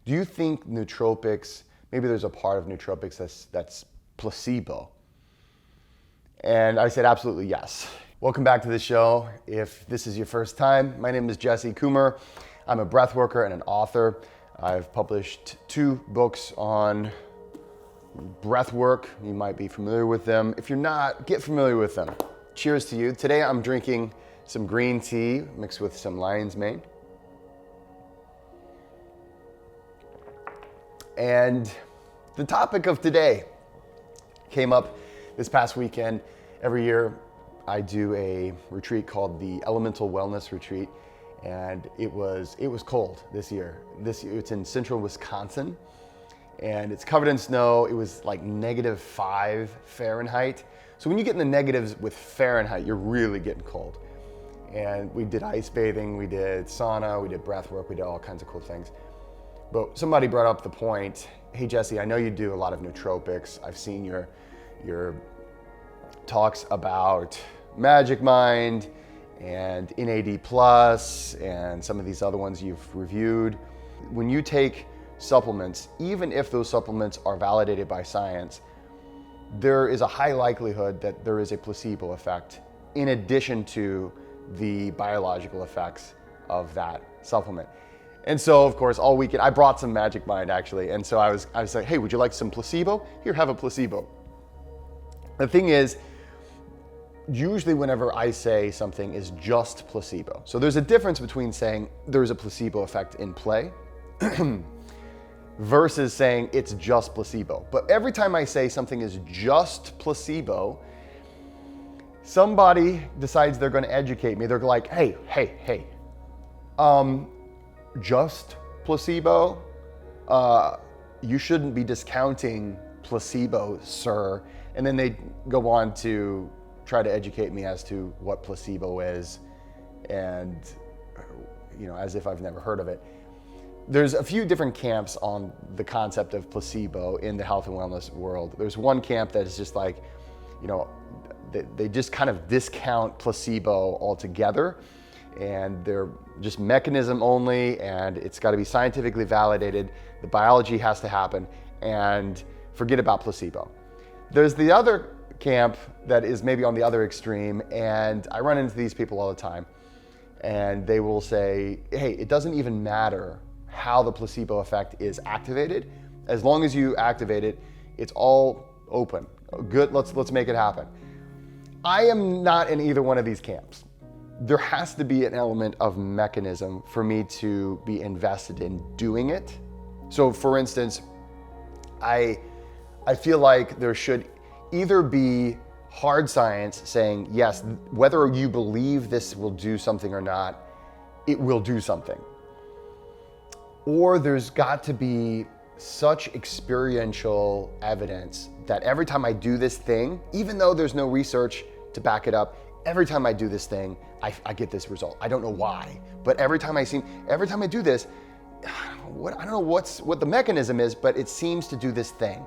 Do you think nootropics, maybe there's a part of nootropics that's placebo? And I said, absolutely yes. Welcome back to the show. If this is your first time, my name is Coomer. I'm a breathworker and an author. I've published 2 books on breathwork. You might be familiar with them. If you're not, get familiar with them. Cheers to you. Today I'm drinking some green tea mixed with some lion's mane. And the topic of today came up this past weekend. Every year I do a retreat called the Elemental Wellness Retreat, and it was cold this year. It's in central Wisconsin, and it's covered in snow. It was like -5 Fahrenheit. So when you get in the negatives with Fahrenheit, you're really getting cold. And we did ice bathing, we did sauna, we did breath work, we did all kinds of cool things. But somebody brought up the point, hey Jesse, I know you do a lot of nootropics. I've seen your talks about Magic Mind and NAD Plus and some of these other ones you've reviewed. When you take supplements, even if those supplements are validated by science, there is a high likelihood that there is a placebo effect in addition to the biological effects of that supplement. And so, of course, all weekend, I brought some Magic Mind actually. And so I was like, hey, would you like some placebo? Here, have a placebo. The thing is, usually whenever I say something is just placebo. So there's a difference between saying there's a placebo effect in play versus saying it's just placebo. But every time I say something is just placebo, somebody decides they're going to educate me. They're like, hey, just placebo? You shouldn't be discounting placebo, sir. And then they go on to try to educate me as to what placebo is, and as if I've never heard of it. There's a few different camps on the concept of placebo in the health and wellness world. There's one camp that is just like, they just kind of discount placebo altogether, and they're just mechanism only, and it's got to be scientifically validated. The biology has to happen, and forget about placebo. There's the other camp that is maybe on the other extreme, and I run into these people all the time, and they will say, hey, it doesn't even matter how the placebo effect is activated. As long as you activate it, it's all open. Good, let's make it happen. I am not in either one of these camps. There has to be an element of mechanism for me to be invested in doing it. So for instance, I feel like there should either be hard science saying, yes, whether you believe this will do something or not, it will do something. Or there's got to be such experiential evidence that every time I do this thing, even though there's no research to back it up, every time I do this thing, I get this result. I don't know why, but every time I do this, I don't know what the mechanism is, but it seems to do this thing.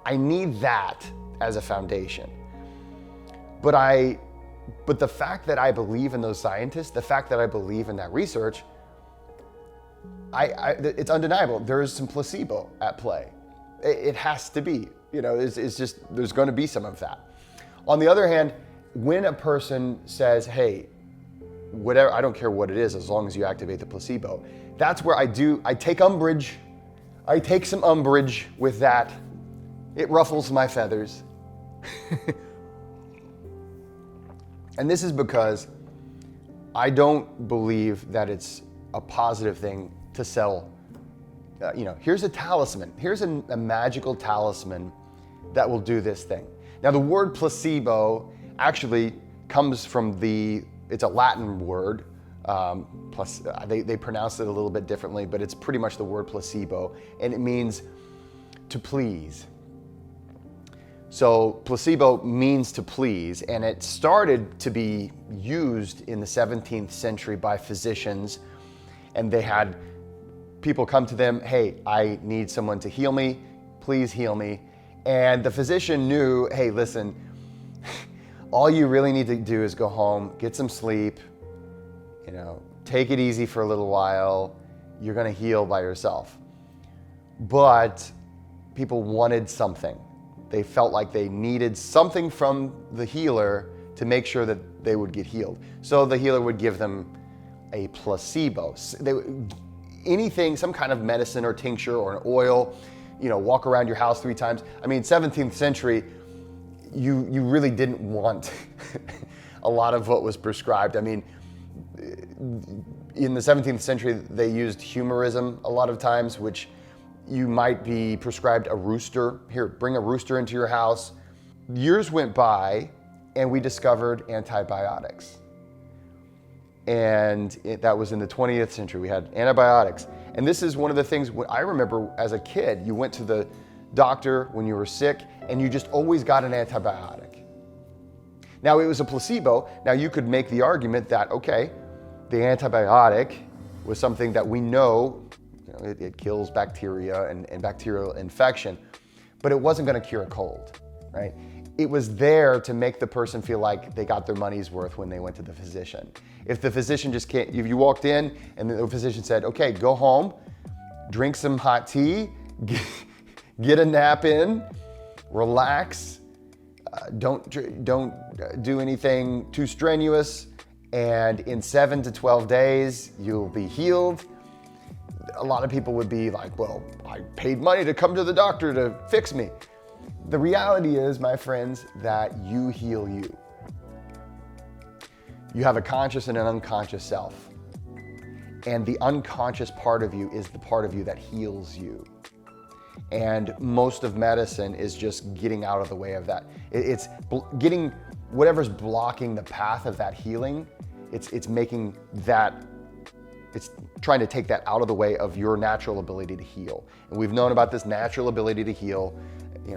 I need that as a foundation. But the fact that I believe in those scientists, the fact that I believe in that research, it's undeniable. There is some placebo at play. It has to be. There's going to be some of that. On the other hand, when a person says, hey, whatever, I don't care what it is, as long as you activate the placebo, that's where I take umbrage. I take some umbrage with that. It ruffles my feathers. And this is because I don't believe that it's a positive thing to sell. Here's a talisman. Here's a magical talisman that will do this thing. Now, the word placebo actually comes from it's a Latin word, plus they pronounce it a little bit differently, but it's pretty much the word placebo, and it means to please. So placebo means to please, and it started to be used in the 17th century by physicians, and they had people come to them, hey, I need someone to heal me, please heal me. And the physician knew, hey, listen, all you really need to do is go home, get some sleep, take it easy for a little while, you're gonna heal by yourself. but people wanted something. They felt like they needed something from the healer to make sure that they would get healed. So the healer would give them a placebo. Anything, some kind of medicine or tincture or an oil, walk around your house 3 times. I mean, 17th century, you really didn't want a lot of what was prescribed. I mean, in the 17th century, they used humorism a lot of times, which you might be prescribed a rooster. Here, bring a rooster into your house. Years went by and we discovered antibiotics. And that was in the 20th century. We had antibiotics. And this is one of the things I remember as a kid, you went to the doctor when you were sick and you just always got an antibiotic. Now it was a placebo. Now you could make the argument that, okay, the antibiotic was something that we know, it kills bacteria and bacterial infection, but it wasn't going to cure a cold, right? It was there to make the person feel like they got their money's worth when they went to the physician. If the physician just can't, if you walked in and the physician said, okay, go home, drink some hot tea, get a nap in, relax, don't do anything too strenuous, and in 7 to 12 days, you'll be healed. A lot of people would be like, well, I paid money to come to the doctor to fix me. The reality is, my friends, that you heal you. You have a conscious and an unconscious self. And the unconscious part of you is the part of you that heals you. And most of medicine is just getting out of the way of that. It's getting whatever's blocking the path of that healing, it's making that, it's trying to take that out of the way of your natural ability to heal. And we've known about this natural ability to heal,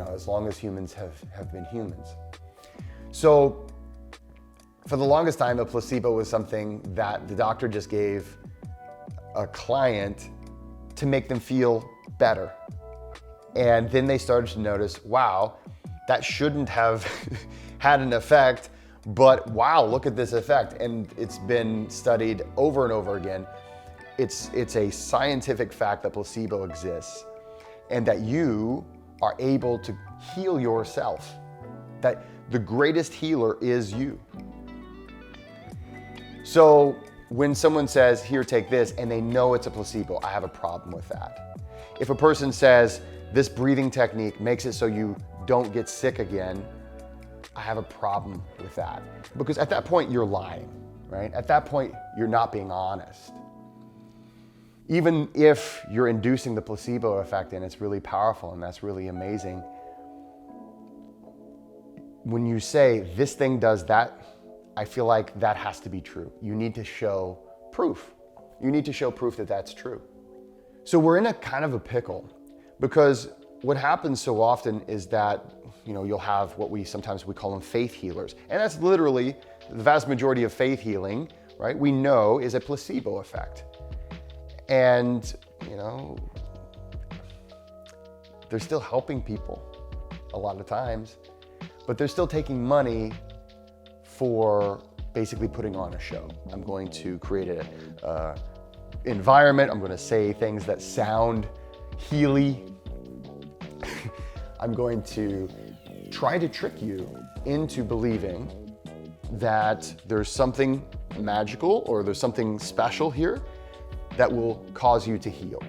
as long as humans have been humans. So for the longest time, a placebo was something that the doctor just gave a client to make them feel better. And then they started to notice, wow, that shouldn't have had an effect, but wow, look at this effect. And it's been studied over and over again. It's a scientific fact that placebo exists and that you are able to heal yourself, that the greatest healer is you. So when someone says, here, take this, and they know it's a placebo, I have a problem with that. If a person says, this breathing technique makes it so you don't get sick again, I have a problem with that. Because at that point, you're lying, right? At that point, you're not being honest. Even if you're inducing the placebo effect and it's really powerful and that's really amazing, when you say this thing does that, I feel like that has to be true. You need to show proof. You need to show proof that that's true. So we're in a kind of a pickle because what happens so often is that, you'll have what we call them faith healers. And that's literally the vast majority of faith healing, right? We know is a placebo effect. And, they're still helping people a lot of times, but they're still taking money for basically putting on a show. I'm going to create an environment. I'm going to say things that sound healy. I'm going to try to trick you into believing that there's something magical or there's something special here that will cause you to heal.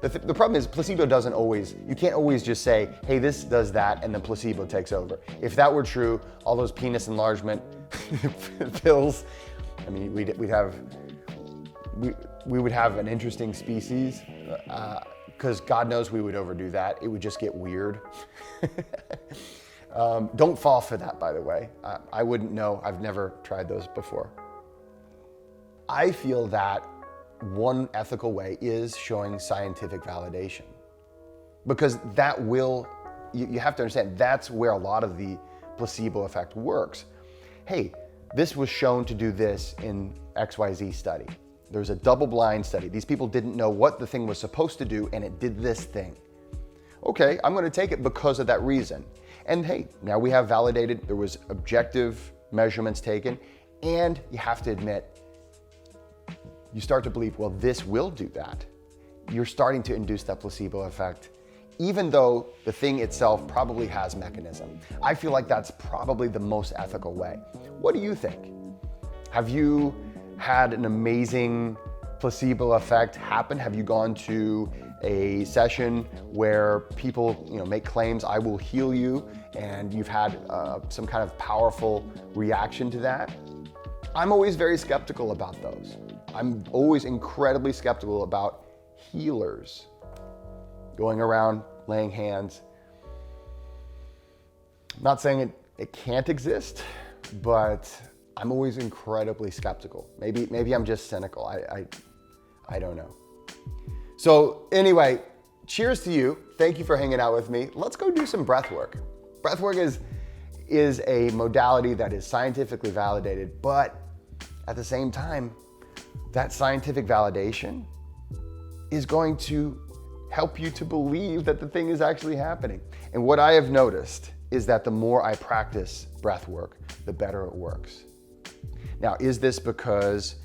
The problem is placebo doesn't always, you can't always just say, hey, this does that, and then placebo takes over. If that were true, all those penis enlargement pills, I mean, we would have an interesting species, because God knows we would overdo that. It would just get weird. Don't fall for that, by the way. I wouldn't know. I've never tried those before. I feel that one ethical way is showing scientific validation, because that will, you have to understand, that's where a lot of the placebo effect works. Hey, this was shown to do this in XYZ study. There's a double-blind study. These people didn't know what the thing was supposed to do, and it did this thing. Okay, I'm going to take it because of that reason. And hey, now we have validated, there was objective measurements taken, and you have to admit, you start to believe, well, this will do that. you're starting to induce that placebo effect, even though the thing itself probably has mechanism. I feel like that's probably the most ethical way. What do you think? Have you had an amazing placebo effect happen? Have you gone to a session where people make claims, I will heal you, and you've had some kind of powerful reaction to that? I'm always very skeptical about those. I'm always incredibly skeptical about healers going around laying hands. I'm not saying it can't exist, but I'm always incredibly skeptical. Maybe I'm just cynical. I don't know. So anyway, cheers to you. Thank you for hanging out with me. Let's go do some breath work. Breath work is a modality that is scientifically validated, but at the same time, that scientific validation is going to help you to believe that the thing is actually happening. And what I have noticed is that the more I practice breath work, the better it works. Now, is this because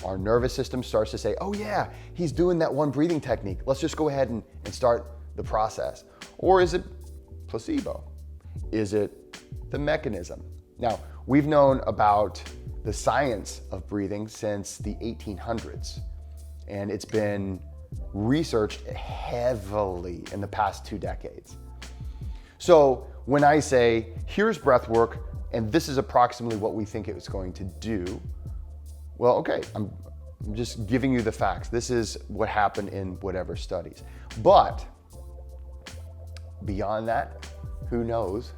our nervous system starts to say, oh yeah, he's doing that one breathing technique, let's just go ahead and start the process? Or is it placebo? Is it the mechanism? Now, we've known about the science of breathing since the 1800s, and it's been researched heavily in the past 2 decades. So when I say, here's breath work, and this is approximately what we think it's going to do, well, okay, I'm just giving you the facts. This is what happened in whatever studies. But beyond that, who knows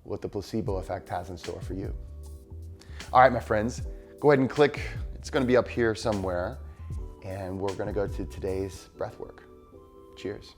what the placebo effect has in store for you. All right, my friends, go ahead and click. It's going to be up here somewhere, and we're going to go to today's breath work. Cheers.